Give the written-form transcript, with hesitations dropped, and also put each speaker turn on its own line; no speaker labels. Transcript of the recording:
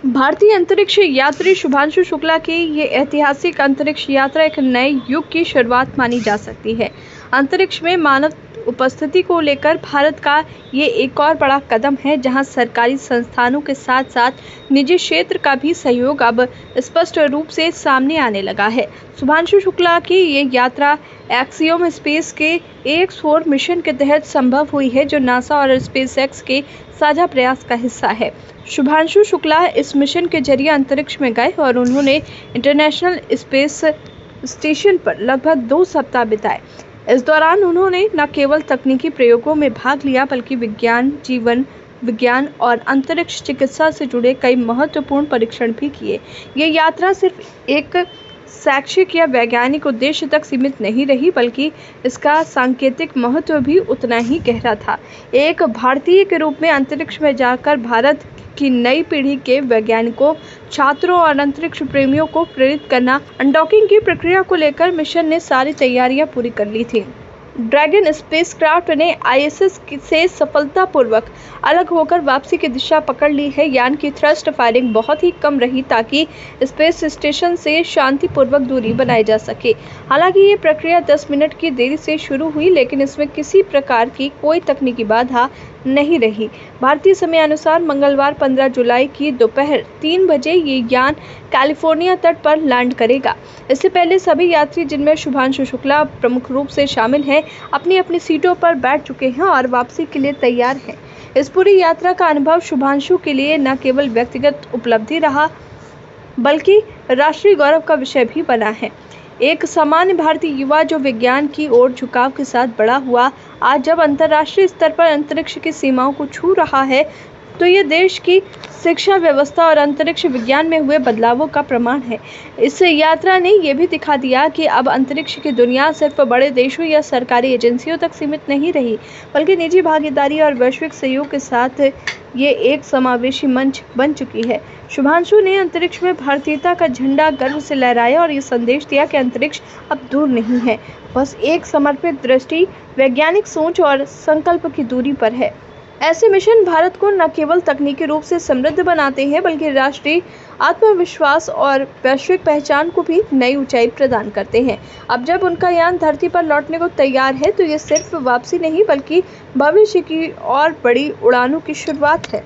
भारतीय अंतरिक्ष यात्री शुभांशु शुक्ला की ये ऐतिहासिक अंतरिक्ष यात्रा एक नए युग की शुरुआत मानी जा सकती है। अंतरिक्ष में मानव उपस्थिति को लेकर भारत का ये एक और बड़ा कदम है, जहां सरकारी संस्थानों के साथ साथ निजी क्षेत्र का भी सहयोग अब स्पष्ट रूप से सामने आने लगा है। शुभांशु शुक्ला की ये यात्रा एक्सियोम स्पेस के AX4 मिशन के तहत संभव हुई है, जो नासा और SpaceX के साझा प्रयास का हिस्सा है। शुभांशु शुक्ला इस मिशन के जरिए अंतरिक्ष में गए और उन्होंने इंटरनेशनल स्पेस स्टेशन पर लगभग 2 सप्ताह बिताए। इस दौरान उन्होंने न केवल तकनीकी प्रयोगों में भाग लिया, बल्कि विज्ञान, जीवन विज्ञान और अंतरिक्ष चिकित्सा से जुड़े कई महत्वपूर्ण परीक्षण भी किए। ये यात्रा सिर्फ एक शैक्षिक या वैज्ञानिक उद्देश्य तक सीमित नहीं रही, बल्कि इसका सांकेतिक महत्व भी उतना ही गहरा था। एक भारतीय के रूप में अंतरिक्ष में जाकर भारत की नई पीढ़ी के वैज्ञानिकों, छात्रों और अंतरिक्ष प्रेमियों को प्रेरित करना। अनडॉकिंग की प्रक्रिया को लेकर मिशन ने सारी तैयारियां पूरी कर ली थी। ड्रैगन स्पेसक्राफ्ट ने ISS से सफलतापूर्वक अलग होकर वापसी की दिशा पकड़ ली है। यान की थ्रस्ट फायरिंग बहुत ही कम रही, ताकि स्पेस स्टेशन से शांतिपूर्वक दूरी बनाई जा सके। हालांकि ये प्रक्रिया 10 मिनट की देरी से शुरू हुई, लेकिन इसमें किसी प्रकार की कोई तकनीकी बाधा नहीं रही। भारतीय समय अनुसार मंगलवार 15 जुलाई की दोपहर 3 बजे ये यान कैलिफोर्निया तट पर लैंड करेगा। इससे पहले सभी यात्री, जिनमें शुभांशु शुक्ला प्रमुख रूप से शामिल हैं, अपनी अपनी सीटों पर बैठ चुके हैं और वापसी के लिए तैयार हैं। इस पूरी यात्रा का अनुभव शुभांशु के लिए न केवल व्यक्तिगत उपलब्धि रहा, बल्कि राष्ट्रीय गौरव का विषय भी बना है। एक सामान्य भारतीय युवा जो विज्ञान की ओर झुकाव के साथ बड़ा हुआ, आज जब अंतर्राष्ट्रीय स्तर पर अंतरिक्ष की सीमाओं को छू रहा है, तो ये देश की शिक्षा व्यवस्था और अंतरिक्ष विज्ञान में हुए बदलावों का प्रमाण है। इस यात्रा ने यह भी दिखा दिया कि अब अंतरिक्ष की दुनिया सिर्फ बड़े देशों या सरकारी एजेंसियों तक सीमित नहीं रही, बल्कि निजी भागीदारी और वैश्विक सहयोग के साथ ये एक समावेशी मंच बन चुकी है। शुभांशु ने अंतरिक्ष में भारतीयता का झंडा गर्व से लहराया और ये संदेश दिया कि अंतरिक्ष अब दूर नहीं है, बस एक समर्पित दृष्टि, वैज्ञानिक सोच और संकल्प की दूरी पर है। ऐसे मिशन भारत को न केवल तकनीकी रूप से समृद्ध बनाते हैं, बल्कि राष्ट्रीय आत्मविश्वास और वैश्विक पहचान को भी नई ऊंचाई प्रदान करते हैं। अब जब उनका यान धरती पर लौटने को तैयार है, तो ये सिर्फ वापसी नहीं, बल्कि भविष्य की और बड़ी उड़ानों की शुरुआत है।